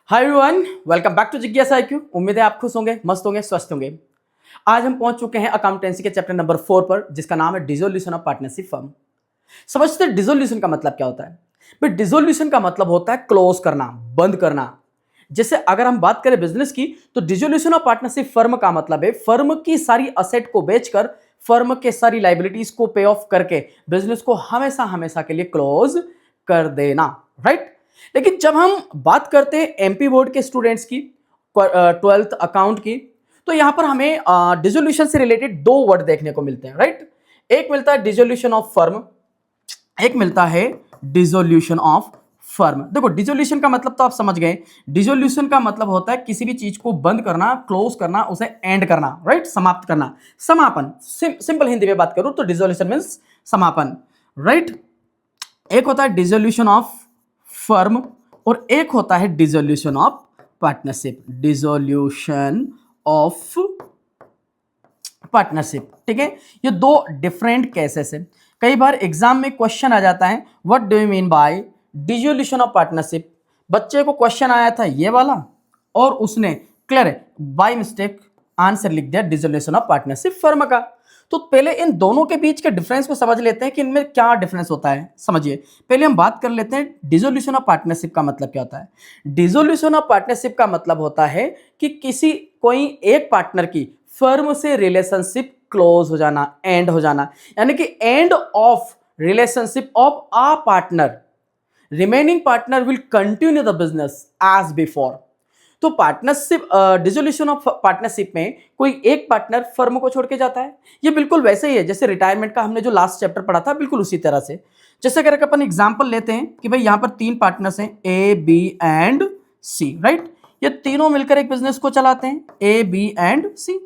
Hi everyone, welcome back to जिज्ञासा IQ। उम्मीद है आप खुश होंगे, मस्त होंगे, स्वस्थ होंगे। आज हम पहुंच चुके हैं अकाउंटेंसी के चैप्टर नंबर 4 पर, जिसका नाम है डिसोल्यूशन ऑफ पार्टनरशिप फर्म। समझते हैं डिसोल्यूशन का मतलब क्या होता है? भाई डिसोल्यूशन का मतलब होता है क्लोज करना, बंद करना। जैसे अगर हम बात करें बिजनेस की, तो डिसोल्यूशन ऑफ पार्टनरशिप फर्म का मतलब है फर्म की सारी असेट को बेचकर, फर्म के सारी लाइबिलिटीज को पे ऑफ करके बिजनेस को हमेशा हमेशा के लिए क्लोज कर देना, राइट। लेकिन जब हम बात करते हैं एमपी बोर्ड के स्टूडेंट्स की, 12th अकाउंट की, तो यहां पर हमें डिसोल्यूशन से रिलेटेड दो वर्ड देखने को मिलते हैं, राइट। एक मिलता है डिसोल्यूशन ऑफ फर्म, एक मिलता है डिसोल्यूशन ऑफ फर्म। देखो डिसोल्यूशन का मतलब तो आप समझ गए। डिसोल्यूशन का मतलब होता है किसी भी चीज को बंद करना, क्लोज करना, उसे एंड करना, राइट, समाप्त करना, समापन। सिंपल हिंदी में बात करूं तो डिसोल्यूशन मींस समापन, राइट। एक होता है डिसोल्यूशन ऑफ फर्म और एक होता है dissolution of partnership. Dissolution of partnership, ठीक है। ये दो डिफरेंट केसेस है। कई बार एग्जाम में क्वेश्चन आ जाता है, what do you mean by dissolution of partnership. बच्चे को क्वेश्चन आया था ये वाला और उसने क्लियर बाय मिस्टेक आंसर लिख दिया डिसोल्यूशन ऑफ पार्टनरशिप फर्म का। तो पहले इन दोनों के बीच के डिफरेंस को समझ लेते हैं कि इनमें क्या डिफरेंस होता है। समझिए, पहले हम बात कर लेते हैं डिसोल्यूशन ऑफ पार्टनरशिप का मतलब क्या होता है। डिसोल्यूशन ऑफ पार्टनरशिप का मतलब होता है कि किसी कोई एक पार्टनर की फर्म से रिलेशनशिप क्लोज हो जाना, एंड हो जाना, यानी कि end of relationship of a partner. Remaining partner will continue the business as before. तो पार्टनरशिप, डिसोल्यूशन ऑफ पार्टनरशिप में कोई एक पार्टनर फर्म को छोड़ के जाता है। ये बिल्कुल वैसे ही है जैसे रिटायरमेंट का हमने जो लास्ट चैप्टर पढ़ा था, बिल्कुल उसी तरह से। जैसे अगर अपन एग्जांपल लेते हैं कि भाई यहां पर तीन पार्टनर्स हैं, A B and C, right. ये तीनों मिलकर एक बिजनेस को चलाते हैं, ए बी एंड सी।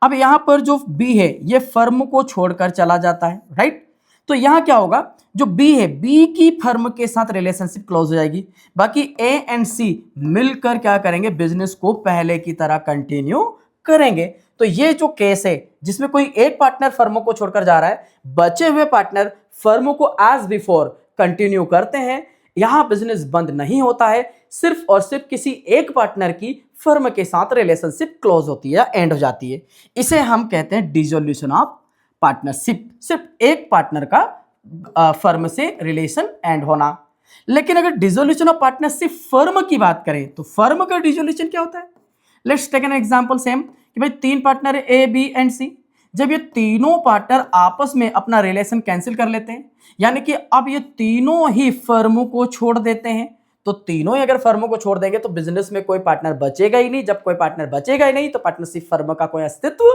अब यहां पर जो बी है ये फर्म को छोड़कर चला जाता है, राइट। तो यहां क्या होगा, जो बी है, बी की फर्म के साथ रिलेशनशिप क्लोज हो जाएगी। बाकी ए एंड सी मिलकर क्या करेंगे, बिजनेस को पहले की तरह कंटिन्यू करेंगे। तो ये जो केस है जिसमें कोई एक पार्टनर फर्म को छोड़कर जा रहा है, बचे हुए पार्टनर फर्म को एज बिफोर कंटिन्यू करते हैं। यहां बिजनेस बंद नहीं होता है, सिर्फ और सिर्फ किसी एक पार्टनर की फर्म के साथ रिलेशनशिप क्लोज होती है या एंड हो जाती है। इसे हम कहते हैं डिसोल्यूशन ऑफ पार्टनरशिप। सिर्फ एक पार्टनर का फर्म से रिलेशन एंड होना। लेकिन अगर डिसोल्यूशन ऑफ पार्टनरशिप फर्म की बात करें तो फर्म का डिसोल्यूशन क्या होता है? Let's take an example same कि भाई तीन पार्टनर है, ए बी एंड सी। जब ये तीनों पार्टनर आपस में अपना रिलेशन कैंसिल कर लेते हैं, यानी कि अब ये तीनों ही फर्म को छोड़ देते हैं, तो तीनों ही अगर फर्म को छोड़ देंगे तो बिजनेस में कोई पार्टनर बचेगा ही नहीं। जब कोई पार्टनर बचेगा ही नहीं तो पार्टनरशिप फर्म का कोई अस्तित्व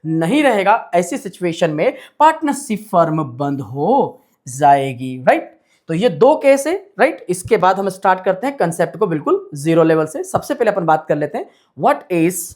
नहीं रहेगा। ऐसी सिचुएशन में पार्टनरशिप फर्म बंद हो जाएगी, राइट। तो ये दो केस है, राइट। इसके बाद हम स्टार्ट करते हैं कंसेप्ट को बिल्कुल जीरो लेवल से। सबसे पहले अपन बात कर लेते हैं what is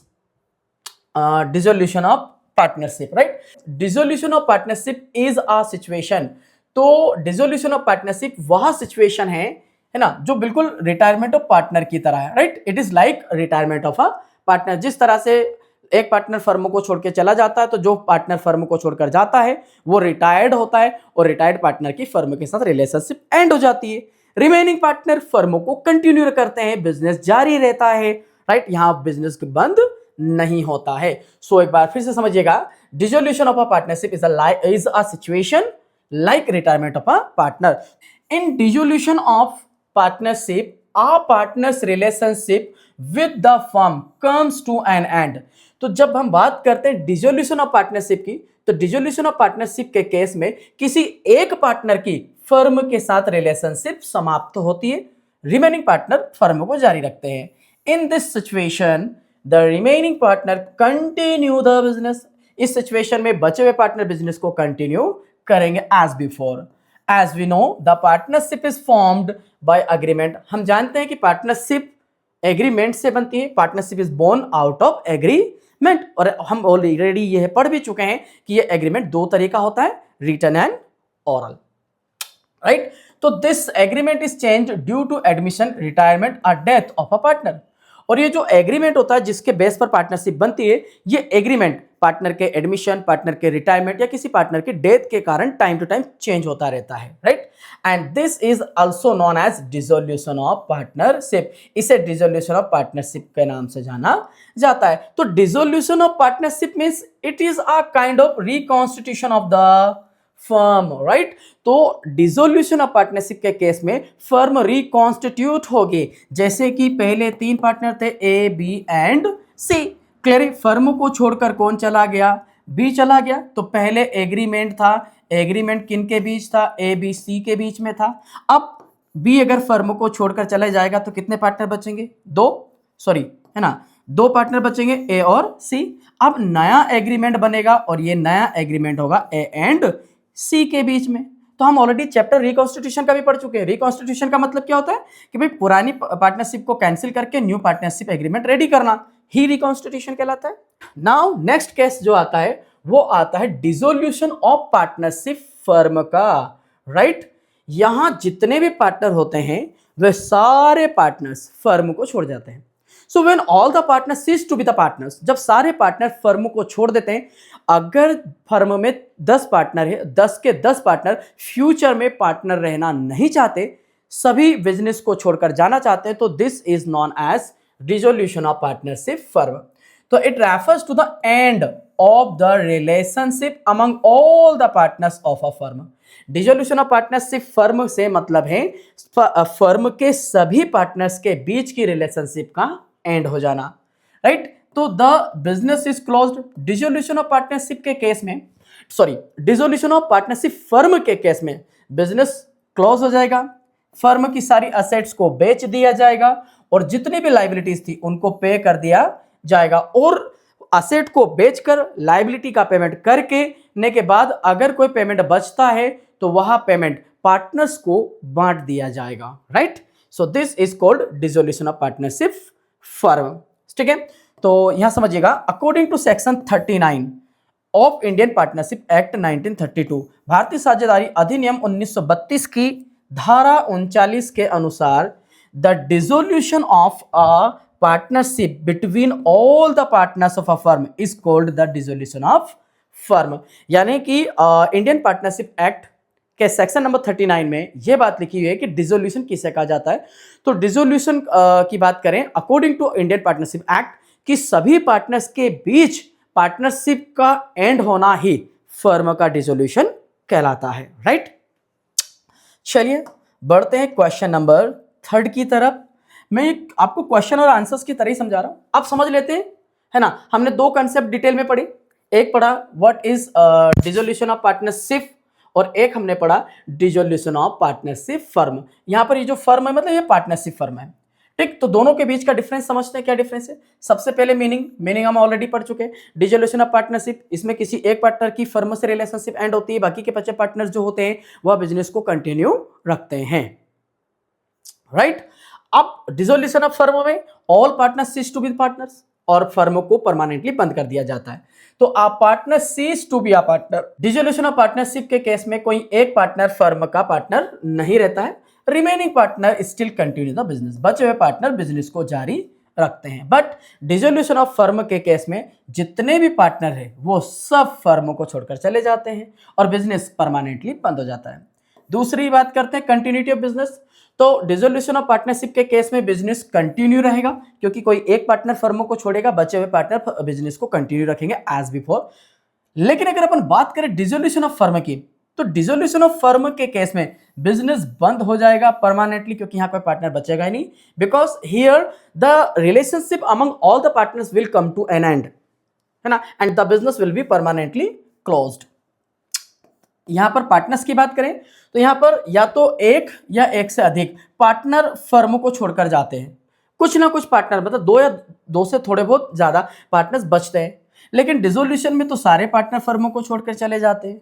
dissolution of partnership, right. Dissolution of partnership is a situation. तो डिसोल्यूशन ऑफ पार्टनरशिप वह सिचुएशन है ना, जो बिल्कुल रिटायरमेंट ऑफ पार्टनर की तरह है, right. It is like retirement of a partner. जिस तरह से एक पार्टनर फर्म को छोड़ के चला जाता है, तो जो पार्टनर फर्म को छोड़कर जाता है वो रिटायर्ड होता है और रिटायर्ड पार्टनर की फर्म के साथ रिलेशनशिप एंड हो जाती है। रिमेनिंग पार्टनर फर्म को कंटिन्यू करते हैं, बिजनेस जारी रहता है, राइट। यहां बिजनेस बंद नहीं होता है। सो एक बार फिर से समझिएगा, dissolution of a partnership is a situation like retirement of a partner. In dissolution of partnership, a partner's relationship with the firm comes to an end। तो जब हम बात करते हैं डिसोल्यूशन ऑफ पार्टनरशिप की, तो डिसोल्यूशन ऑफ पार्टनरशिप के case में किसी एक पार्टनर की फर्म के साथ रिलेशनशिप समाप्त होती है, रिमेनिंग पार्टनर फर्म को जारी रखते हैं। In this situation the remaining partner continue the business. इस सिचुएशन में बचे हुए पार्टनर बिजनेस को कंटिन्यू करेंगे as before. As we know the partnership is formed by agreement. हम जानते हैं कि पार्टनरशिप एग्रीमेंट से बनती है। Partnership is born out of agreement. और हम ऑलरेडी ये पढ़ भी चुके हैं कि ये एग्रीमेंट दो तरह का होता है, रिटन एंड ओरल, राइट। तो this agreement is change due to admission, retirement और डेथ ऑफ अ पार्टनर। और ये जो एग्रीमेंट होता है जिसके बेस पर पार्टनरशिप बनती है, ये एग्रीमेंट पार्टनर के एडमिशन, पार्टनर के रिटायरमेंट या किसी पार्टनर के डेथ के कारण टाइम टू टाइम चेंज होता रहता है, right. And this is also known as dissolution of partnership. इसे डिसोल्यूशन ऑफ पार्टनरशिप के नाम से जाना जाता है। तो dissolution of partnership means it is a kind of reconstitution of the firm, right. तो डिसोल्यूशन ऑफ पार्टनरशिप के केस में फर्म रिकॉन्स्टिट्यूट होगी। जैसे कि पहले 3 पार्टनर थे A, B and C. Clear? Firm को छोड़कर कौन चला गया? बी चला गया। तो पहले एग्रीमेंट था, एग्रीमेंट किन के बीच था? ए, बी, सी के बीच में था। अब बी अगर फर्म को छोड़कर चले जाएगा तो कितने पार्टनर बचेंगे? 2, सॉरी, है ना, 2 पार्टनर बचेंगे, ए और सी। अब नया एग्रीमेंट बनेगा और ये नया एग्रीमेंट होगा ए एंड सी के बीच में। तो हम ऑलरेडी चैप्टर रिकॉन्स्टिट्यूशन का भी पढ़ चुके हैं। रिकॉन्स्टिट्यूशन का मतलब क्या होता है कि भाई पुरानी पार्टनरशिप को कैंसिल करके न्यू पार्टनरशिप एग्रीमेंट रेडी करना ही रिकॉन्स्टिट्यूशन कहलाता है। नाउ नेक्स्ट केस जो आता है वो आता है डिसोल्यूशन ऑफ पार्टनरशिप फर्म का, राइट। यहां जितने भी पार्टनर होते हैं वे सारे पार्टनर्स फर्म को छोड़ जाते हैं। So when all the partners cease to be the partners, जब सारे पार्टनर फर्म को छोड़ देते हैं, अगर फर्म में 10 पार्टनर है, 10 के 10 पार्टनर फ्यूचर में पार्टनर रहना नहीं चाहते, सभी बिजनेस को छोड़कर जाना चाहते हैं, तो this is known as dissolution of partnership firm. तो it refers to the end of the relationship among all the partners of a firm. Dissolution of partnership firm से मतलब है फर्म के सभी पार्टनर्स के बीच की रिलेशनशिप का एंड हो जाना, राइट। तो the business is closed. Dissolution of partnership के केस में, sorry, dissolution of partnership firm के केस में बिजनेस क्लोज हो जाएगा, फर्म की सारी असेट्स को बेच दिया जाएगा और जितनी भी लायबिलिटीज थी उनको पे कर दिया जाएगा। और असेट को बेचकर लायबिलिटी का पेमेंट करके ने के बाद अगर कोई पेमेंट बचता है तो वह पेमेंट पार्टनर्स को बांट दिया जाएगा, right. So this is called dissolution of partnership firm, ठीक है। तो यहां समझिएगा, according to section 39 of Indian partnership act 1932, भारतीय साझेदारी अधिनियम 1932 की धारा 39 के अनुसार the dissolution of a partnership between all the partners of a firm is called the dissolution of firm. यानी कि इंडियन पार्टनरशिप एक्ट के सेक्शन नंबर 39 में यह बात लिखी हुई है कि डिसोल्यूशन किसे कहा जाता है। तो डिसोल्यूशन की बात करें according to Indian partnership act कि सभी पार्टनर्स के बीच पार्टनरशिप का एंड होना ही फर्म का डिसोल्यूशन कहलाता है, राइट। चलिए बढ़ते हैं क्वेश्चन नंबर 3 की तरफ। मैं आपको क्वेश्चन और आंसर्स की तरह ही समझा रहा हूं, आप समझ लेते हैं, है ना। हमने 2 कंसेप्ट डिटेल में पढ़े, एक पढ़ा what is dissolution of partnership और एक हमने पढ़ा डिसोल्यूशन ऑफ पार्टनरशिप फर्म। यहां पर ये जो फर्म है मतलब ये पार्टनरशिप फर्म है, ठीक। तो दोनों के बीच का डिफरेंस समझते हैं, क्या डिफरेंस है। सबसे पहले मीनिंग हम ऑलरेडी पढ़ चुके हैं। डिसोल्यूशन ऑफ पार्टनरशिप, इसमें किसी एक पार्टनर की फर्म से रिलेशनशिप एंड होती है, बाकी के 5 पार्टनर्स जो होते हैं वह बिजनेस को कंटिन्यू रखते हैं, राइट। अब डिसोल्यूशन ऑफ फर्म में all partners cease to be partners और फर्म को परमानेंटली बंद कर दिया जाता है। तो a partner cease to be a partner. Dissolution of partnership के केस में कोई एक पार्टनर फर्म का पार्टनर नहीं रहता है, remaining partner still continue the business, बचे हुए पार्टनर बिजनेस को जारी रखते हैं। बट डिसोल्यूशन ऑफ फर्म के केस में जितने भी पार्टनर है वो सब फर्म को छोड़कर चले जाते हैं और बिजनेस परमानेंटली बंद हो जाता है। दूसरी बात करते हैं कंटिन्यूटी ऑफ बिजनेस। तो डिसोल्यूशन ऑफ पार्टनरशिप के केस में बिजनेस कंटिन्यू रहेगा क्योंकि कोई एक पार्टनर फर्म को छोड़ेगा, बचे हुए पार्टनर बिजनेस को कंटिन्यू रखेंगे एज बिफोर। लेकिन अगर अपन बात करें डिसोल्यूशन ऑफ फर्म की, तो डिसोल्यूशन ऑफ फर्म के केस में बिजनेस बंद हो जाएगा परमानेंटली क्योंकि यहां कोई पार्टनर बचेगा ही नहीं, because here the relationship among all the partners will come to an end, है ना, and the business will be permanently closed. यहां पर पार्टनर्स की बात करें तो यहां पर या तो एक या एक से अधिक पार्टनर फर्म को छोड़कर जाते हैं, कुछ ना कुछ पार्टनर मतलब 2 या 2 से थोड़े बहुत ज्यादा पार्टनर्स बचते हैं। लेकिन डिसोल्यूशन में तो सारे पार्टनर फर्मों को छोड़कर चले जाते हैं।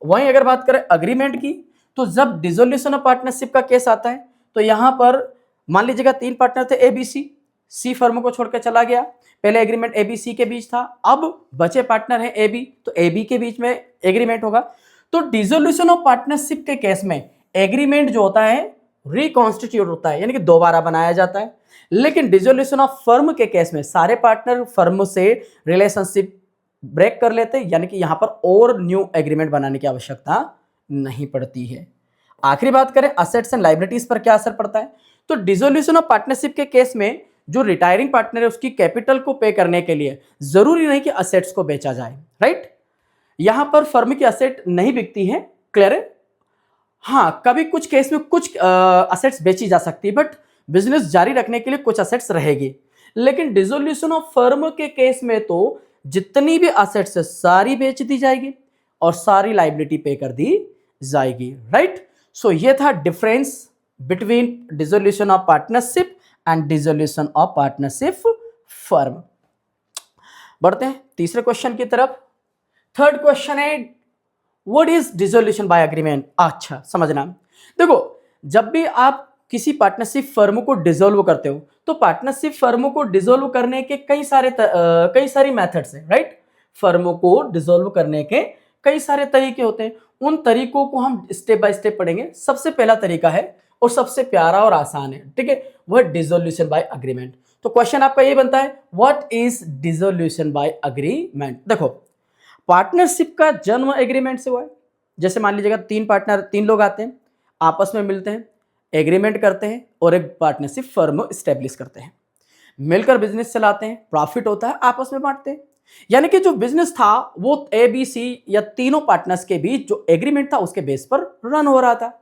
वहीं अगर बात करें अग्रीमेंट की, तो जब डिसोल्यूशन ऑफ पार्टनरशिप का केस आता है तो यहां पर मान लीजिएगा 3 पार्टनर थे ABC, सी फर्म को छोड़कर चला गया, पहले एग्रीमेंट ABC के बीच था, अब बचे पार्टनर है AB, तो AB के बीच में एग्रीमेंट होगा। तो डिसोल्यूशन ऑफ पार्टनरशिप के केस में एग्रीमेंट जो होता है रिकॉन्स्टिट्यूट होता है, यानी कि दोबारा बनाया जाता है। लेकिन डिसोल्यूशन ऑफ फर्म के केस में सारे पार्टनर फर्म से रिलेशनशिप ब्रेक कर लेते हैं, यानी कि यहां पर और न्यू एग्रीमेंट बनाने की आवश्यकता नहीं पड़ती है। आखिरी बात करें असेट्स एंड लाइबिलिटीज पर क्या असर पड़ता है, तो डिसोल्यूशन ऑफ पार्टनरशिप के केस में जो रिटायरिंग पार्टनर है उसकी कैपिटल को पे करने के लिए जरूरी नहीं कि असेट्स को बेचा जाए, राइट। यहां पर फर्म की असेट नहीं बिकती है, क्लियर है। हाँ, कभी कुछ केस में कुछ असेट्स बेची जा सकती है, बट बिजनेस जारी रखने के लिए कुछ असेट्स रहेगी। लेकिन डिसोल्यूशन ऑफ फर्म के केस में तो जितनी भी असेट्स है सारी बेच दी जाएगी और सारी लाइबिलिटी पे कर दी जाएगी, राइट। सो ये था difference between dissolution of partnership and dissolution of partnership firm. बढ़ते हैं तीसरे क्वेश्चन की तरफ। थर्ड क्वेश्चन है what is dissolution by agreement. अच्छा समझना, देखो जब भी आप किसी पार्टनरशिप फर्म को डिसॉल्व करते हो तो पार्टनरशिप फर्म को डिसॉल्व करने के कई सारी मेथड्स हैं, राइट। फर्म को डिसॉल्व करने के कई सारे तरीके होते हैं, उन तरीकों को हम स्टेप बाय स्टेप पढ़ेंगे। सबसे पहला तरीका है और सबसे प्यारा और आसान है, ठीक है, वह डिसोल्यूशन बाय एग्रीमेंट। तो क्वेश्चन आपका ये बनता है what is dissolution by agreement. देखो पार्टनरशिप का जन्म एग्रीमेंट से हुआ है। जैसे मान लीजिएगा तीन लोग आते हैं, आपस में मिलते हैं, एग्रीमेंट करते हैं और एक पार्टनरशिप फर्म स्टेब्लिश करते हैं, मिलकर बिजनेस चलाते हैं, प्रॉफिट होता है, आपस में बांटते हैं। यानी कि जो बिजनेस था वो ABC या तीनों पार्टनर्स के बीच जो एग्रीमेंट था उसके बेस पर रन हो रहा था।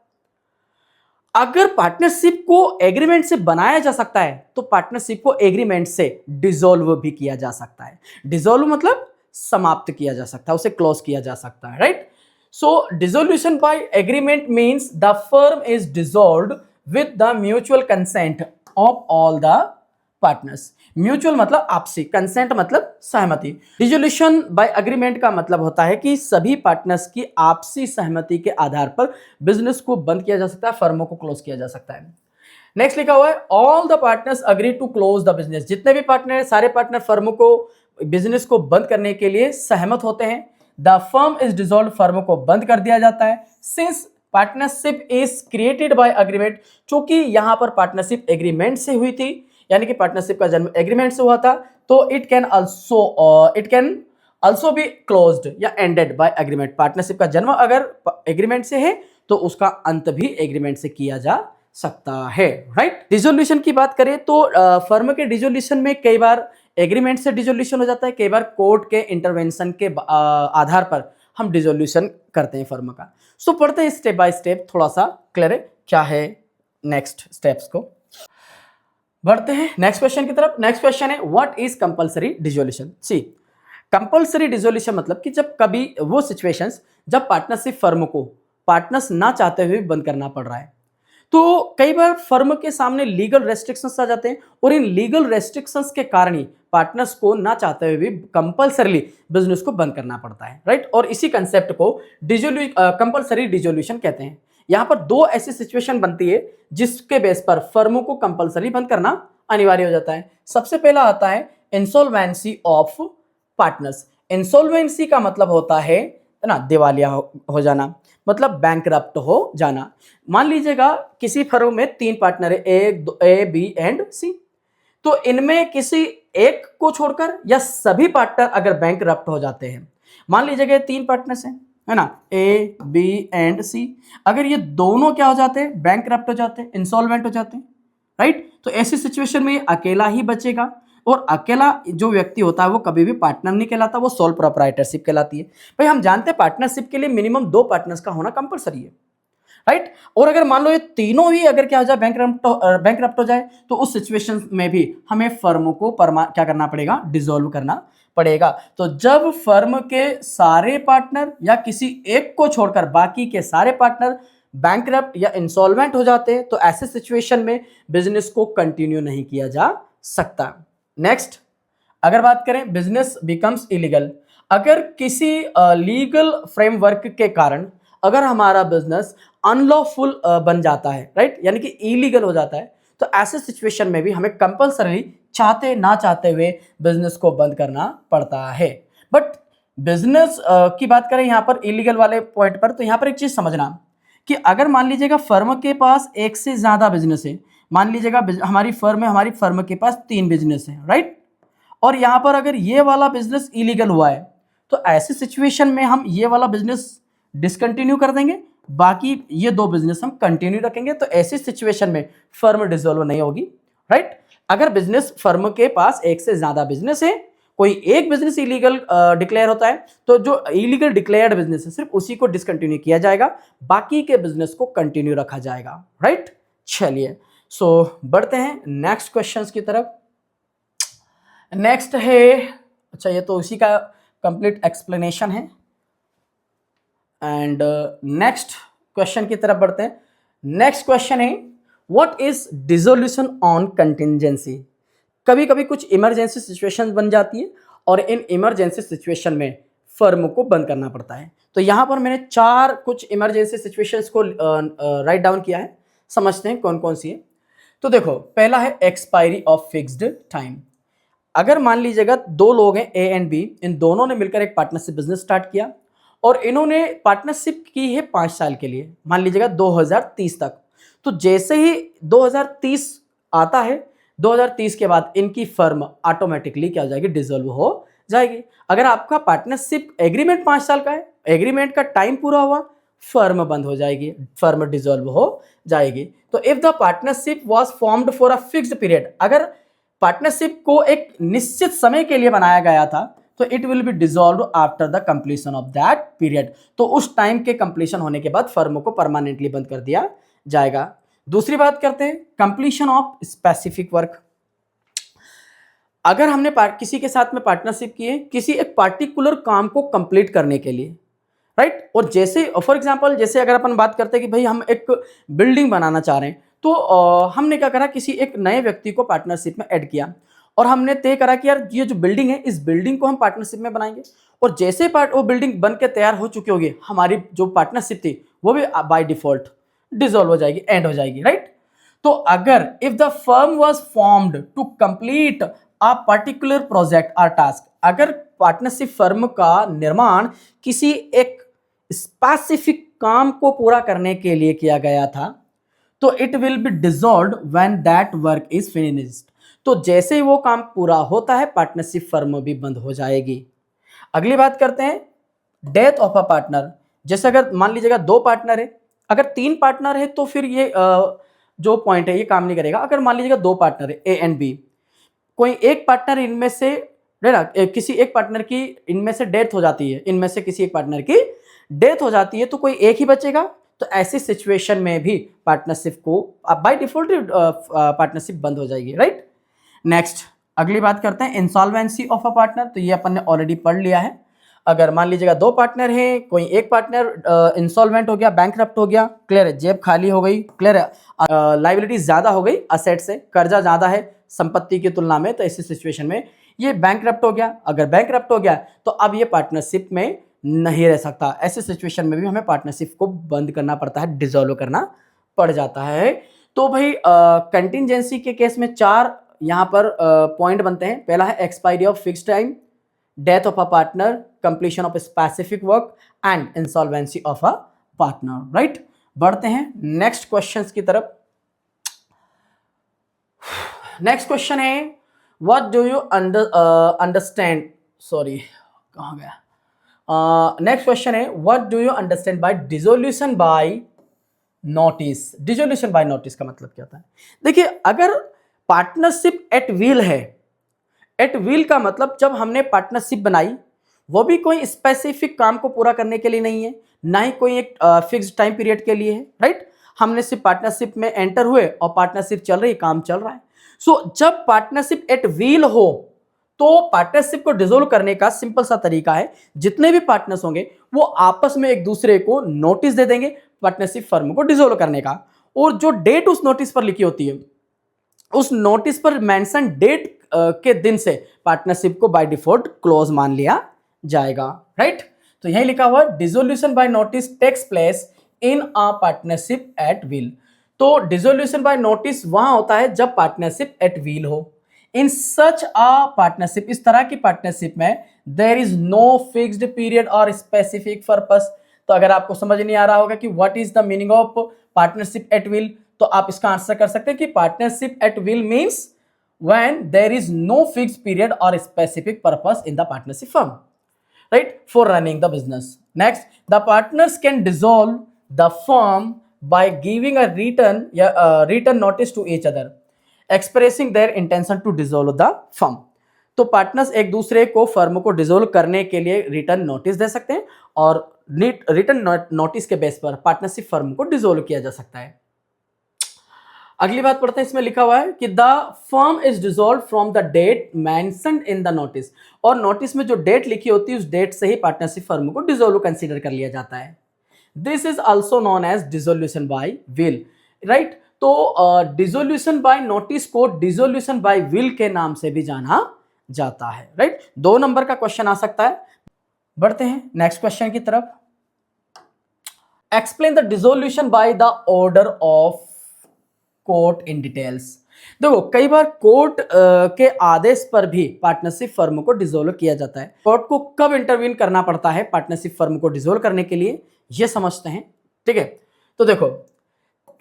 अगर पार्टनरशिप को एग्रीमेंट से बनाया जा सकता है तो पार्टनरशिप को एग्रीमेंट से डिसॉल्व भी किया जा सकता है। डिसॉल्व मतलब समाप्त किया जा सकता है, उसे क्लोज किया जा सकता है, right. So dissolution by agreement means the firm is dissolved with the mutual consent of all the partners. Mutual मतलब आपसी, कंसेंट मतलब सहमति। डिसोल्यूशन बाय एग्रीमेंट का मतलब होता है कि सभी पार्टनर्स की आपसी सहमति के आधार पर बिजनेस को बंद किया जा सकता है, फर्मों को क्लोज किया जा सकता है। नेक्स्ट लिखा हुआ है all the partners agree to close the business. जितने भी पार्टनर है सारे पार्टनर फर्म को बिजनेस को बंद करने के लिए सहमत होते हैं। The firm is dissolve, firm को बंद कर दिया जाता है। Since partnership is created by agreement, चूंकि यहां पर पार्टनरशिप एग्रीमेंट से हुई थी, यानी कि पार्टनरशिप का जन्म एग्रीमेंट से हुआ था, तो it can also be closed या एंडेड बाय एग्रीमेंट। पार्टनरशिप का जन्म अगर एग्रीमेंट से है तो उसका अंत भी एग्रीमेंट से किया जा सकता है, राइट। डिसोल्यूशन की बात करें तो फर्म के डिसोल्यूशन में कई बार एग्रीमेंट से डिसोल्यूशन हो जाता है, कई बार कोर्ट के इंटरवेंशन के आधार पर हम डिसोल्यूशन करते हैं फर्म का। सो पढ़ते हैं स्टेप बाय स्टेप, थोड़ा सा क्लियर है क्या है नेक्स्ट स्टेप्स को। बढ़ते हैं नेक्स्ट क्वेश्चन की तरफ। नेक्स्ट क्वेश्चन है what is compulsory dissolution. See compulsory dissolution मतलब कि जब कभी वो सिचुएशंस जब पार्टनरशिप फर्म को पार्टनर्स ना चाहते हुए बंद करना पड़ रहा है, तो कई बार फर्म के सामने लीगल रेस्ट्रिक्शंस आ जाते हैं और इन लीगल रेस्ट्रिक्शंस के कारण ही पार्टनर्स को ना चाहते हुए भी कंपलसरीली बिजनेस को बंद करना पड़ता है, राइट। और इसी कंसेप्ट को कंपलसरी डिसोल्यूशन कहते हैं। यहां पर दो ऐसी सिचुएशन बनती है जिसके बेस पर फर्मों को कंपलसरी बंद करना अनिवार्य हो जाता है। सबसे पहला आता है इंसॉल्वेंसी ऑफ पार्टनर्स। इंसॉल्वेंसी का मतलब होता है ना दिवालिया हो जाना, मतलब बैंकरप्ट हो जाना। मान लीजिएगा किसी फर्म में तीन पार्टनर है, ए बी एंड सी, तो इनमें किसी एक को छोड़कर या सभी पार्टनर अगर बैंकरप्ट हो जाते हैं, मान लीजिएगा तीन पार्टनर्स हैं, है ना, ए बी एंड सी, अगर ये दोनों क्या हो जाते हैं, बैंकरप्ट हो जाते हैं, इंसॉल्वेंट हो जाते हैं, राइट। तो ऐसी सिचुएशन में ये अकेला ही बचेगा और अकेला जो व्यक्ति होता है वो कभी भी पार्टनर नहीं कहलाता, वो सोल प्रोप्राइटरशिप कहलाती है। भाई हम जानते हैं पार्टनरशिप के लिए मिनिमम 2 पार्टनर्स का होना कंपलसरी है, राइट। और अगर मान लो ये तीनों ही अगर क्या हो जाए बैंकरप्ट हो जाए तो उस सिचुएशन में भी हमें फर्म को क्या करना पड़ेगा, डिसॉल्व करना पड़ेगा। तो जब फर्म के सारे पार्टनर या किसी एक को छोड़कर बाकी के सारे पार्टनर बैंकरप्ट या इंसॉल्वेंट हो जाते हैं तो ऐसे सिचुएशन में बिजनेस को कंटिन्यू नहीं किया जा सकता। नेक्स्ट अगर बात करें बिजनेस बिकम्स इलीगल, अगर किसी लीगल फ्रेमवर्क के कारण अगर हमारा बिजनेस अनलॉफुल बन जाता है, राइट, यानी कि इलीगल हो जाता है, तो ऐसे सिचुएशन में भी हमें कंपलसरी चाहते ना चाहते हुए बिजनेस को बंद करना पड़ता है। बट बिजनेस की बात करें यहाँ पर इलीगल वाले पॉइंट पर, तो यहाँ पर एक चीज समझना कि अगर मान लीजिएगा फर्म के पास एक से ज्यादा बिजनेस है, मान लीजिएगा हमारी फर्म के पास 3 बिजनेस है, राइट, और यहां पर अगर ये वाला बिजनेस इलीगल हुआ है तो ऐसी सिचुएशन में हम ये वाला बिजनेस डिसकंटिन्यू कर देंगे बाकी ये 2 बिजनेस हम कंटिन्यू रखेंगे। तो ऐसी सिचुएशन में फर्म डिसॉल्व नहीं होगी, राइट। अगर बिजनेस फर्म के पास एक से ज्यादा बिजनेस है, कोई एक बिजनेस इलीगल डिक्लेयर होता है, तो जो इलीगल डिक्लेयर्ड बिजनेस है सिर्फ उसी को डिसकंटिन्यू किया जाएगा, बाकी के बिजनेस को कंटिन्यू रखा जाएगा, राइट। चलिए, सो बढ़ते हैं नेक्स्ट क्वेश्चंस की तरफ। नेक्स्ट है, अच्छा ये तो उसी का कंप्लीट एक्सप्लेनेशन है। एंड नेक्स्ट क्वेश्चन की तरफ बढ़ते हैं। नेक्स्ट क्वेश्चन है, what is dissolution on contingency. कभी कभी कुछ इमरजेंसी सिचुएशन बन जाती है और इन इमरजेंसी सिचुएशन में फर्म को बंद करना पड़ता है। तो यहां पर मैंने 4 कुछ इमरजेंसी सिचुएशंस को राइट डाउन किया है, समझते हैं कौन कौन सी है। तो देखो, पहला है एक्सपायरी ऑफ फिक्स्ड टाइम। अगर मान लीजिएगा 2 लोग हैं ए एंड बी, इन दोनों ने मिलकर एक पार्टनरशिप बिजनेस स्टार्ट किया और इन्होंने पार्टनरशिप की है 5 साल के लिए, मान लीजिएगा 2030 तक। तो जैसे ही 2030 आता है, 2030 के बाद इनकी फर्म ऑटोमेटिकली क्या हो जाएगी, डिसॉल्व हो जाएगी। अगर आपका पार्टनरशिप एग्रीमेंट 5 साल का है, एग्रीमेंट का टाइम पूरा हुआ, फर्म बंद हो जाएगी, फर्म डिसॉल्व हो जाएगी। तो if the partnership was formed for a fixed period, अगर पार्टनरशिप को एक निश्चित समय के लिए बनाया गया था, तो it will be dissolve after the completion of that period. तो उस टाइम के कंप्लीशन होने के बाद फर्म को परमानेंटली बंद कर दिया जाएगा। दूसरी बात करते हैं कंप्लीशन ऑफ स्पेसिफिक वर्क। अगर हमने किसी के साथ में पार्टनरशिप की है किसी एक पार्टिकुलर काम को कंप्लीट करने के लिए, राइट। और जैसे फॉर एग्जांपल, जैसे अगर अपन बात करते हैं कि भाई हम एक बिल्डिंग बनाना चाह रहे हैं, तो हमने क्या करा, किसी एक नए व्यक्ति को पार्टनरशिप में ऐड किया और हमने तय करा कि यार ये जो बिल्डिंग है, इस बिल्डिंग को हम पार्टनरशिप में बनाएंगे। और जैसे वो बिल्डिंग बन के तैयार हो चुकी होगी, हमारी जो पार्टनरशिप थी वो भी बाय डिफॉल्ट डिसॉल्व हो जाएगी, एंड हो जाएगी, राइट। तो अगर if the firm was formed to complete a particular project और टास्क, अगर पार्टनरशिप फर्म का निर्माण किसी एक स्पेसिफिक काम को पूरा करने के लिए किया गया था, तो it will be dissolved when that work is finished. तो जैसे ही वो काम पूरा होता है, पार्टनरशिप फर्म भी बंद हो जाएगी। अगली बात करते हैं डेथ ऑफ अ पार्टनर। जैसे अगर मान लीजिएगा 2 पार्टनर है, अगर 3 पार्टनर है तो फिर ये जो पॉइंट है ये काम नहीं करेगा। अगर मान लीजिएगा 2 पार्टनर है ए एंड बी, कोई एक पार्टनर इनमें से, है ना, किसी एक पार्टनर की इनमें से डेथ हो जाती है, इनमें से किसी एक पार्टनर की डेथ हो जाती है, तो कोई एक ही बचेगा। तो ऐसी सिचुएशन में भी पार्टनरशिप को बाय डिफॉल्ट पार्टनरशिप बंद हो जाएगी, राइट। नेक्स्ट अगली बात करते हैं इंसॉल्वेंसी ऑफ अ पार्टनर। तो ये अपन ने ऑलरेडी पढ़ लिया है। अगर मान लीजिएगा 2 पार्टनर हैं, कोई एक पार्टनर इंसॉल्वेंट हो गया, बैंकरप्ट हो गया, क्लियर है, जेब खाली हो गई, क्लियर है, लाइबिलिटी ज्यादा हो गई असेट से, कर्जा ज्यादा है संपत्ति की तुलना में, तो ऐसी सिचुएशन में ये बैंकरप्ट हो गया। अगर बैंकरप्ट हो गया तो अब ये पार्टनरशिप में नहीं रह सकता। ऐसे सिचुएशन में भी हमें पार्टनरशिप को बंद करना पड़ता है, डिसॉल्व करना पड़ जाता है। तो भाई कंटिंजेंसी के केस में 4 यहाँ पर पॉइंट बनते हैं। पहला है expiry of fixed time, death of a partner, completion of specific work and insolvency of a partner, right. बढ़ते हैं नेक्स्ट क्वेश्चंस की तरफ। नेक्स्ट क्वेश्चन है what do you understand, sorry कहाँ गया, नेक्स्ट क्वेश्चन है what do you understand by dissolution by notice. Dissolution by notice का मतलब क्या होता है? देखिए, अगर पार्टनरशिप एट विल है, एट विल का मतलब जब हमने पार्टनरशिप बनाई वो भी कोई स्पेसिफिक काम को पूरा करने के लिए नहीं है, ना ही कोई एक फिक्स्ड टाइम पीरियड के लिए है, राइट। हमने सिर्फ पार्टनरशिप में एंटर हुए और पार्टनरशिप चल रही, काम चल रहा है। सो जब पार्टनरशिप एट विल हो तो पार्टनरशिप को डिसॉल्व करने का सिंपल सा तरीका है, जितने भी पार्टनर्स होंगे वो आपस में एक दूसरे को नोटिस दे देंगे पार्टनरशिप फर्म को डिसॉल्व करने का, और जो डेट उस नोटिस पर लिखी होती है, उस नोटिस पर मेंशन डेट के दिन से पार्टनरशिप को बाय डिफॉल्ट क्लोज मान लिया जाएगा, राइट। तो यही लिखा हुआ dissolution by notice takes place in a partnership at will. तो डिसोल्यूशन बाय नोटिस वहां होता है जब पार्टनरशिप एट विल हो। इन सच अ पार्टनरशिप, इस तरह की पार्टनरशिप में there is no fixed period और स्पेसिफिक पर्पस। तो अगर आपको समझ नहीं आ रहा होगा कि what is the meaning of partnership at will, तो आप इसका आंसर कर सकते हैं कि partnership at will means when there is no fixed period or specific purpose in the partnership firm, right, for running the business. Next, the partners can dissolve the firm by giving a written या written notice to each other expressing their intention to dissolve the firm. तो partners एक दूसरे को firm को dissolve करने के लिए return notice दे सकते हैं और रिटर्न नोटिस के बेस पर पार्टनरशिप फर्म को डिसॉल्व किया जा सकता है। अगली बात पढ़ते हैं, इसमें लिखा हुआ है कि the firm is dissolve from the date mentioned in the notice, और नोटिस में जो डेट लिखी होती है उस डेट से ही पार्टनरशिप फर्म को डिसॉल्व कंसीडर कर लिया जाता है। This is also known as dissolution by will, right. तो डिसोल्यूशन बाय नोटिस को डिसोल्यूशन बाय विल के नाम से भी जाना जाता है, राइट। 2 नंबर का क्वेश्चन आ सकता है। बढ़ते हैं नेक्स्ट क्वेश्चन की तरफ। Explain the dissolution by the order of court in details. देखो कई बार कोर्ट के आदेश पर भी पार्टनरशिप फर्म को डिसॉल्व किया जाता है। कोर्ट को कब इंटरवीन करना पड़ता है पार्टनरशिप फर्म को डिसॉल्व करने के लिए, ये समझते हैं, ठीक है। तो देखो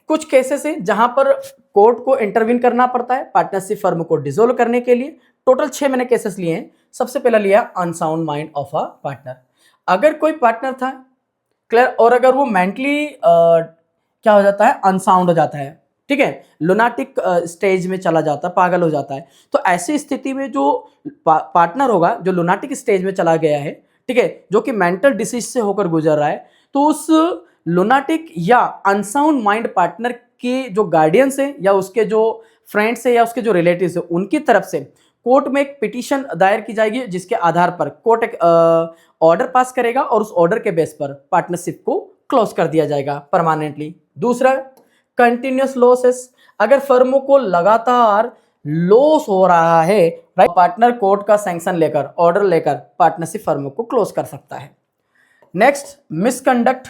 कुछ केसेस है जहां पर कोर्ट को इंटरवीन करना पड़ता है पार्टनरशिप फर्म को डिसॉल्व करने के लिए। टोटल 6 मैंने केसेस लिए हैं। सबसे पहला लिया unsound mind of a partner. अगर कोई पार्टनर था, क्लियर, और अगर वो मेंटली क्या हो जाता है, अनसाउंड हो जाता है, ठीक है, लुनाटिक स्टेज में चला जाता है, पागल हो जाता है, तो ऐसी स्थिति में जो पार्टनर होगा जो लुनाटिक स्टेज में चला गया है, ठीक है, जो कि मेंटल डिसीज से होकर गुजर रहा है, तो उस लुनाटिक या अनसाउंड माइंड पार्टनर के जो गार्डियंस है या उसके जो फ्रेंड्स है या उसके जो रिलेटिव्स है उनकी तरफ से कोर्ट में एक पिटीशन दायर की जाएगी, जिसके आधार पर कोर्ट एक ऑर्डर पास करेगा और उस ऑर्डर के बेस पर पार्टनरशिप को क्लोज कर दिया जाएगा परमानेंटली। दूसरा कंटिन्यूअस लॉसेस, अगर फर्मों को लगातार लॉस हो रहा है, राइट, पार्टनर कोर्ट का सैंक्शन लेकर ऑर्डर लेकर पार्टनरशिप फर्मों को क्लोज कर सकता है। नेक्स्ट मिसकंडक्ट,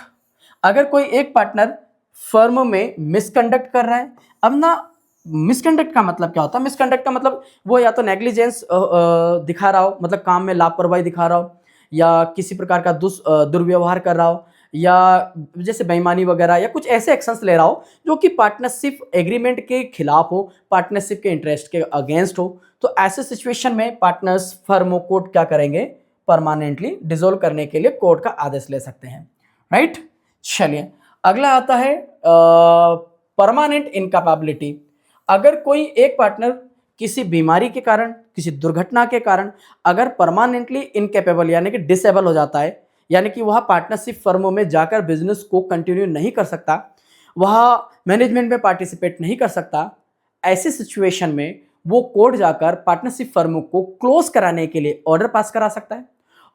अगर कोई एक पार्टनर फर्म में मिसकंडक्ट कर रहा है। अब ना मिसकंडक्ट का मतलब क्या होता है, मिसकंडक्ट का मतलब वो या तो नेग्लिजेंस दिखा रहा हो, मतलब काम में लापरवाही दिखा रहा हो, या किसी प्रकार का दुर्व्यवहार कर रहा हो, या जैसे बेईमानी वगैरह, या कुछ ऐसे एक्शंस ले रहा हो जो कि पार्टनरशिप एग्रीमेंट के खिलाफ हो, पार्टनरशिप के इंटरेस्ट के अगेंस्ट हो। तो ऐसे सिचुएशन में पार्टनर्स फर्मों कोर्ट क्या करेंगे, परमानेंटली डिसॉल्व करने के लिए कोर्ट का आदेश ले सकते हैं, राइट। चलिए अगला आता है परमानेंट इनकैपेबिलिटी। अगर कोई एक पार्टनर किसी बीमारी के कारण, किसी दुर्घटना के कारण अगर परमानेंटली इनकेपेबल यानी कि डिसेबल हो जाता है, यानी कि वह पार्टनरशिप फर्मों में जाकर बिजनेस को कंटिन्यू नहीं कर सकता, वह मैनेजमेंट में पार्टिसिपेट नहीं कर सकता, ऐसी सिचुएशन में वो कोर्ट जाकर पार्टनरशिप फर्म को क्लोज कराने के लिए ऑर्डर पास करा सकता है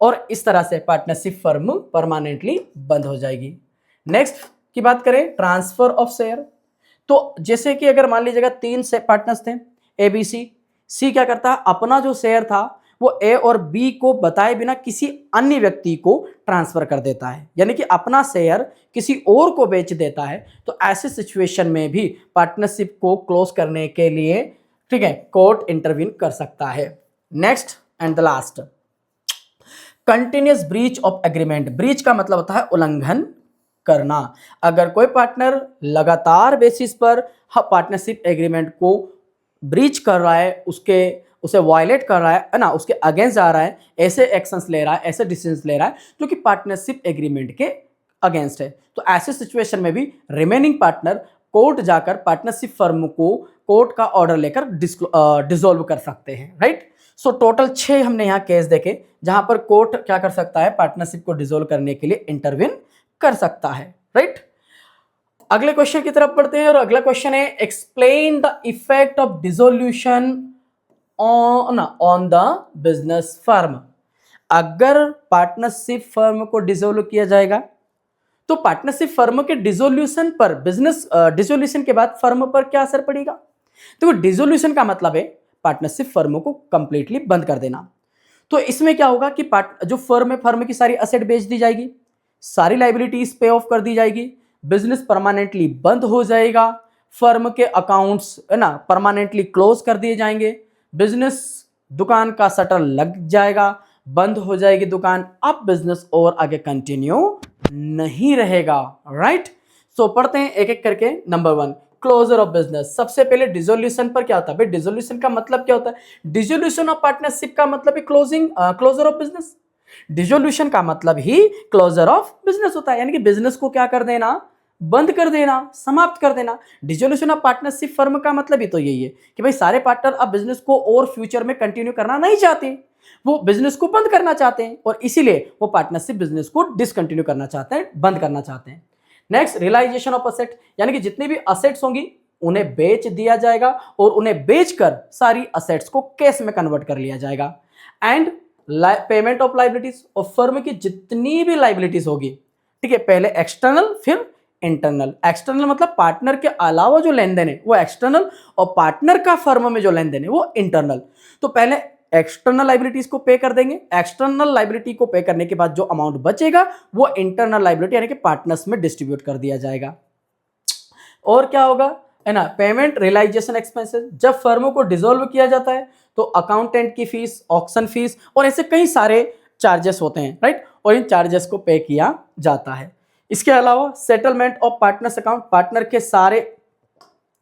और इस तरह से पार्टनरशिप फर्म परमानेंटली बंद हो जाएगी। नेक्स्ट की बात करें, ट्रांसफर ऑफ शेयर। तो जैसे कि अगर मान लीजिएगा 3 से पार्टनर्स थे, ए बी सी। सी क्या करता है, अपना जो शेयर था वो ए और बी को बताए बिना किसी अन्य व्यक्ति को ट्रांसफर कर देता है, यानी कि अपना शेयर किसी और को बेच देता है। तो ऐसे सिचुएशन में भी पार्टनरशिप को क्लोज करने के लिए, ठीक है, कोर्ट इंटरवीन कर सकता है। Next and the last, continuous breach of agreement. Breach का मतलब होता है उल्लंघन करना। अगर कोई पार्टनर लगातार बेसिस पर पार्टनरशिप एग्रीमेंट को ब्रीच कर रहा है, उसे वायलेट कर रहा है ना, उसके अगेंस्ट जा रहा है, ऐसे एक्शंस ले रहा है, ऐसे डिसीजंस ले रहा है जो कि पार्टनरशिप एग्रीमेंट के अगेंस्ट है, तो ऐसे सिचुएशन में भी रिमेनिंग पार्टनर कोर्ट जाकर पार्टनरशिप फर्म को कोर्ट का ऑर्डर लेकर डिसॉल्व कर सकते हैं, राइट। सो टोटल 6 हमने यहाँ केस देखे जहां पर कोर्ट क्या कर सकता है, पार्टनरशिप को डिसॉल्व करने के लिए इंटरवीन कर सकता है, राइट। अगले क्वेश्चन की तरफ बढ़ते हैं और अगला क्वेश्चन है, explain the effect of dissolution on the business firm. अगर पार्टनरशिप फर्म को डिसोल्व किया जाएगा तो पार्टनरशिप फर्म के डिसोल्यूशन पर, बिजनेस डिसोल्यूशन के बाद फर्म पर क्या असर पड़ेगा। तो डिसोल्यूशन का मतलब है पार्टनरशिप फर्म को कंप्लीटली बंद कर देना। तो इसमें क्या होगा कि जो फर्म है, फर्म की सारी असेट बेच दी जाएगी, सारी लाइबिलिटीज पे ऑफ कर दी जाएगी, बिजनेस परमानेंटली बंद हो जाएगा, फर्म के अकाउंट्स है ना परमानेंटली क्लोज कर दिए जाएंगे, बिजनेस दुकान का शटर लग जाएगा, बंद हो जाएगी दुकान, अब बिजनेस और आगे कंटिन्यू नहीं रहेगा, राइट। सो पढ़ते हैं एक एक करके। Number 1, closure of business. सबसे पहले डिसोल्यूशन पर क्या होता है भाई, डिसोल्यूशन का मतलब क्या होता है, डिसोल्यूशन ऑफ पार्टनरशिप का मतलब है क्लोजर ऑफ बिजनेस। डिसोल्यूशन का मतलब ही क्लोजर ऑफ बिजनेस होता है, यानी कि बिजनेस को क्या कर देना, बंद कर देना, समाप्त कर देना। डिसोल्यूशन ऑफ पार्टनरशिप फर्म का मतलब ही तो यही है कि भाई सारे पार्टनर अब बिजनेस को और फ्यूचर में कंटिन्यू करना नहीं चाहते, वो बिजनेस को बंद करना चाहते हैं और इसीलिए वो पार्टनरशिप बिजनेस को डिसकंटिन्यू करना चाहते हैं, बंद करना चाहते हैं। नेक्स्ट, रियलाइजेशन ऑफ असेट, यानी कि जितनी भी असेट्स होंगी उन्हें बेच दिया जाएगा और उन्हें बेचकर सारी असेट्स को कैश में कन्वर्ट कर लिया जाएगा। एंड पेमेंट ऑफ लाइबिलिटीज, और फर्म की जितनी भी लाइबिलिटीज होगी, ठीक है, पहले एक्सटर्नल फिर इंटरनल। एक्सटर्नल मतलब पार्टनर के अलावा जो लेन देन है वो एक्सटर्नल, और पार्टनर का फर्म में जो लेन देन है वो इंटरनल। तो पहले एक्सटर्नल लाइबिलिटीज को पे कर देंगे, एक्सटर्नल लाइबिलिटी को पे करने के बाद जो अमाउंट बचेगा वो इंटरनल लाइबिलिटी यानी कि पार्टनर्स में डिस्ट्रीब्यूट कर दिया जाएगा। और क्या होगा, है ना, पेमेंट रियलाइजेशन एक्सपेंसेस, जब फर्मों को डिसॉल्व किया जाता है तो अकाउंटेंट की फीस, ऑक्शन फीस और ऐसे कई सारे चार्जेस होते हैं, राइट, और इन चार्जेस को पे किया जाता है। इसके अलावा settlement of partners account, partner के सारे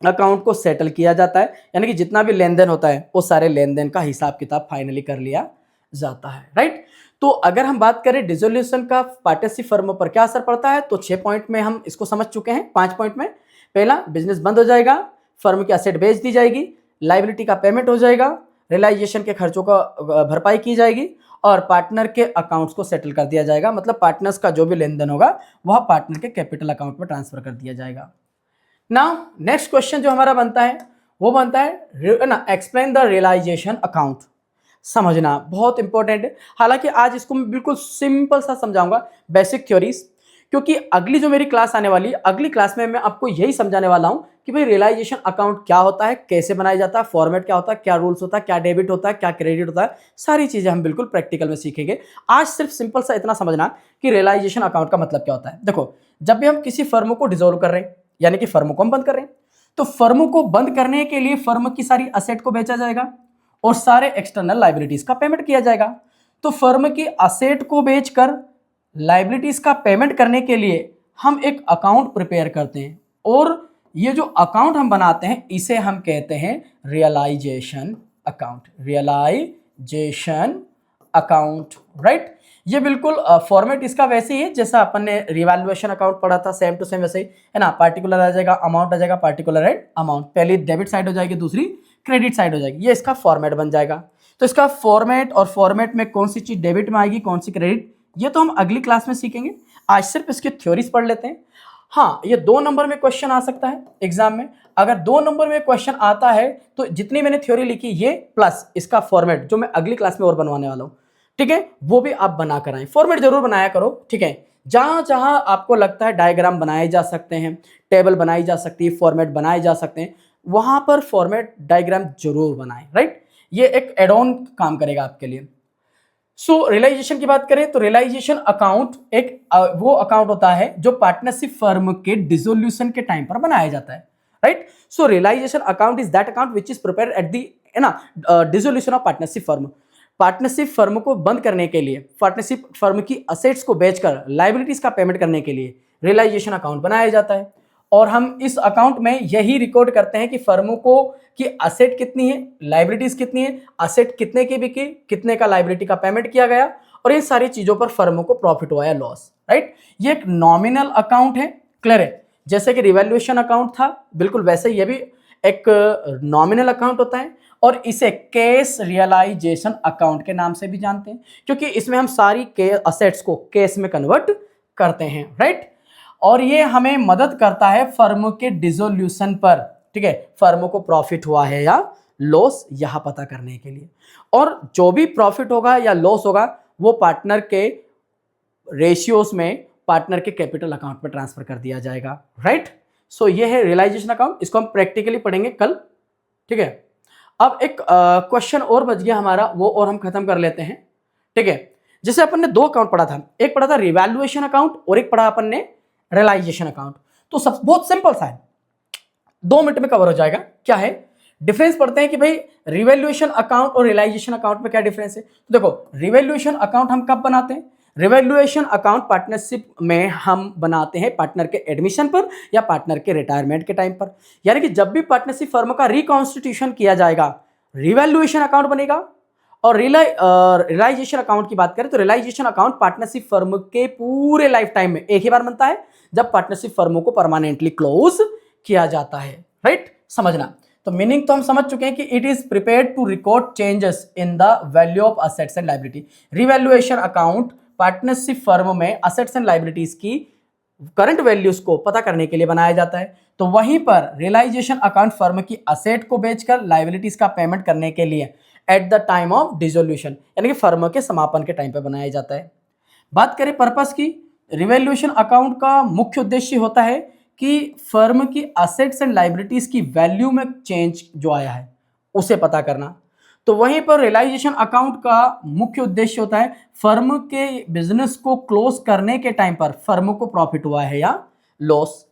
अकाउंट को सेटल किया जाता है, यानी कि जितना भी लेन देन होता है वो सारे लेन देन का हिसाब किताब फाइनली कर लिया जाता है, राइट। तो अगर हम बात करें डिसोल्यूशन का पार्टनरशिप फर्मों पर क्या असर पड़ता है, तो 6 पॉइंट में हम इसको समझ चुके हैं। 5 पॉइंट में, पहला, बिजनेस बंद हो जाएगा, फर्म की असेट बेच दी जाएगी, लाइबिलिटी का पेमेंट हो जाएगा, रियलाइजेशन के खर्चों का भरपाई की जाएगी और पार्टनर के अकाउंट्स को सेटल कर दिया जाएगा, मतलब पार्टनर्स का जो भी लेन देन होगा वह पार्टनर के कैपिटल अकाउंट में ट्रांसफर कर दिया जाएगा। नाउ नेक्स्ट क्वेश्चन जो हमारा बनता है वो बनता है ना, एक्सप्लेन द रियलाइजेशन अकाउंट। समझना बहुत इंपॉर्टेंट है, हालांकि आज इसको मैं बिल्कुल सिंपल सा समझाऊंगा, बेसिक थ्योरीज, क्योंकि अगली जो मेरी क्लास आने वाली है, अगली क्लास में मैं आपको यही समझाने वाला हूं कि भाई रियलाइजेशन अकाउंट क्या होता है, कैसे बनाया जाता है, फॉर्मेट क्या होता है, क्या रूल्स होता है, क्या डेबिट होता है, क्या क्रेडिट होता है, सारी चीजें हम बिल्कुल प्रैक्टिकल में सीखेंगे। आज सिर्फ सिंपल सा इतना समझना कि रियलाइजेशन अकाउंट का मतलब क्या होता है। देखो, जब भी हम किसी फर्म को डिसॉल्व कर रहे हैं, यानी कि फर्म को हम बंद कर रहे हैं, तो फर्म को बंद करने के लिए फर्म की सारी असेट को बेचा जाएगा और सारे एक्सटर्नल लाइबिलिटीज का पेमेंट किया जाएगा। तो फर्म की असेट को बेचकर लाइबिलिटीज का पेमेंट करने के लिए हम एक अकाउंट प्रिपेयर करते हैं और ये जो अकाउंट हम बनाते हैं इसे हम कहते हैं realisation account. Realisation account, right. ये बिल्कुल फॉर्मेट इसका वैसे ही है जैसा अपन ने रिवैल्यूएशन अकाउंट पढ़ा था, सेम टू सेम वैसे ही है ना। पार्टिकुलर आ जाएगा, अमाउंट आ जाएगा, पार्टिकुलर एंड अमाउंट, पहली डेबिट साइड हो जाएगी, दूसरी क्रेडिट साइड हो जाएगी, ये इसका फॉर्मेट बन जाएगा। तो इसका फॉर्मेट और फॉर्मेट में कौन सी चीज डेबिट में आएगी, कौन सी क्रेडिट, ये तो हम अगली क्लास में सीखेंगे। आज सिर्फ इसके थ्योरीज पढ़ लेते हैं। हाँ, ये 2 नंबर में क्वेश्चन आ सकता है एग्जाम में। अगर 2 नंबर में क्वेश्चन आता है तो जितनी मैंने थ्योरी लिखी ये प्लस इसका फॉर्मेट जो मैं अगली क्लास में और बनवाने वाला हूँ, ठीक है, वो भी आप बना कर आए। फॉर्मेट जरूर बनाया करो, ठीक है। जहां जहां आपको लगता है डायग्राम बनाए जा सकते हैं, टेबल बनाई जा सकती है, फॉर्मेट बनाए जा सकते हैं, वहां पर फॉर्मेट डायग्राम जरूर बनाएं, राइट। ये एक एड ऑन काम करेगा आपके लिए। सो रियलाइजेशन की बात करें तो रियलाइजेशन अकाउंट एक वो अकाउंट होता है जो पार्टनरशिप फर्म के डिसोल्यूशन के टाइम पर बनाया जाता है, right. So realisation account is that account which is prepared at the dissolution of partnership firm. Partnership firm को बंद करने के लिए, पार्टनरशिप फर्म की असेट्स को बेचकर लाइबिलिटीज का पेमेंट करने के लिए रियलाइजेशन अकाउंट बनाया जाता है और हम इस अकाउंट में यही रिकॉर्ड करते हैं कि फर्मों को कि असेट कितनी है, लाइबिलिटीज कितनी है, असेट कितने की बिकी, कितने का लाइबिलिटी का पेमेंट किया गया और इन सारी चीजों पर फर्मों को प्रॉफिट हुआ या लॉस, राइट। ये एक नॉमिनल अकाउंट है, क्लियर है। जैसे कि रिवैल्यूएशन अकाउंट था, बिल्कुल वैसे ये भी एक नॉमिनल अकाउंट होता है और इसे कैश रियलाइजेशन अकाउंट के नाम से भी जानते हैं क्योंकि इसमें हम सारी असेट्स को कैश में कन्वर्ट करते हैं, राइट। और ये हमें मदद करता है फर्म के डिसोल्यूशन पर, ठीक है, फर्म को प्रॉफिट हुआ है या लॉस यह पता करने के लिए। और जो भी प्रॉफिट होगा या लॉस होगा वो पार्टनर के रेशियोज में पार्टनर के कैपिटल अकाउंट में ट्रांसफर कर दिया जाएगा, राइट। सो ये है रियलाइजेशन अकाउंट, इसको हम प्रैक्टिकली पढ़ेंगे कल, ठीक है। अब एक क्वेश्चन और बच गया हमारा, वो और हम खत्म कर लेते हैं, ठीक है। जैसे अपन ने 2 अकाउंट पढ़ा था, एक पढ़ा था रिवैल्यूएशन अकाउंट और एक पढ़ा अपन ने रियलाइजेशन अकाउंट। तो सब बहुत सिंपल सा है, 2 मिनट में कवर हो जाएगा। क्या है डिफरेंस, पढ़ते हैं कि भाई रिवैल्यूएशन अकाउंट और रियलाइजेशन अकाउंट में क्या डिफरेंस है। तो देखो, रिवैल्यूएशन अकाउंट हम कब बनाते हैं, रिवैल्यूएशन अकाउंट पार्टनरशिप में हम बनाते हैं पार्टनर के एडमिशन पर या पार्टनर के रिटायरमेंट के टाइम पर, यानी कि जब भी पार्टनरशिप फर्म का रिकॉन्स्टिट्यूशन किया जाएगा रिवैल्यूएशन अकाउंट बनेगा और रियलाइजेशन अकाउंट की बात करें तो रियलाइजेशन अकाउंट पार्टनरशिप फर्म के पूरे लाइफ टाइम में एक ही बार बनता है, जब पार्टनरशिप फर्मों को परमानेंटली क्लोज किया जाता है। राइट, समझना। तो मीनिंग तो हम समझ चुके हैं कि it is prepared to record changes in the value of assets and liability. Revaluation account partnership firm में असेट्स एंड लायबिलिटीज की करंट वैल्यूज को पता करने के लिए बनाया जाता है। तो वहीं पर रियलाइजेशन अकाउंट फर्म की असेट को बेचकर लायबिलिटीज का पेमेंट करने के लिए at the time of dissolution, यानी कि फर्म के समापन के टाइम पे बनाया जाता है। बात करें पर्पस की, रिवैल्यूएशन अकाउंट का मुख्य उद्देश्य होता है कि फर्म की असेट्स एंड लायबिलिटीज की वैल्यू में चेंज जो आया है उसे पता करना। तो वहीं पर रियलाइजेशन अकाउंट का मुख्य उद्देश्य होता है फर्म के बिजनेस को क्लोज करने के टाइम पर फर्म को प्रॉफिट हुआ है या लॉस।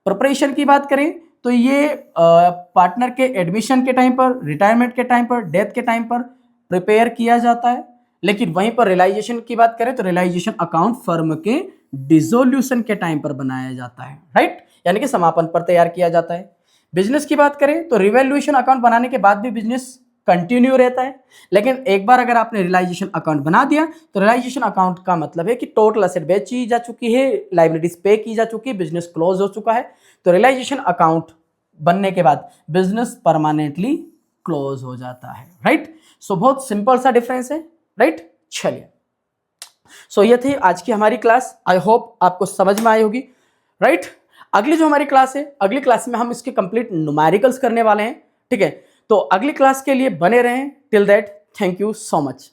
प्रिपरेशन की बात करें तो ये पार्टनर के एडमिशन के टाइम पर, रिटायरमेंट के टाइम पर, डेथ के टाइम पर प्रिपेयर किया जाता है। लेकिन वहीं पर रियलाइजेशन की बात करें तो रियलाइजेशन अकाउंट फर्म के डिसोल्यूशन के टाइम पर बनाया जाता है। राइट, यानी कि समापन पर तैयार किया जाता है। बिजनेस की बात करें तो रिवैल्यूएशन अकाउंट बनाने के बाद भी बिजनेस कंटिन्यू रहता है, लेकिन एक बार अगर आपने रियलाइजेशन अकाउंट बना दिया तो रियलाइजेशन अकाउंट का मतलब है कि टोटल असेट बेची जा चुकी है, लायबिलिटीज पे की जा चुकी है, बिजनेस क्लोज हो चुका है। तो रियलाइजेशन अकाउंट बनने के बाद बिजनेस परमानेंटली क्लोज हो जाता है। राइट, सो बहुत सिंपल सा डिफरेंस है। राइट, चलिए, सो ये थी आज की हमारी क्लास। आई होप आपको समझ में आई होगी। राइट, अगली जो हमारी क्लास है, अगली क्लास में हम इसके कंप्लीट न्यूमेरिकल्स करने वाले हैं। ठीक है, तो अगली क्लास के लिए बने रहें। Till that, thank you so much.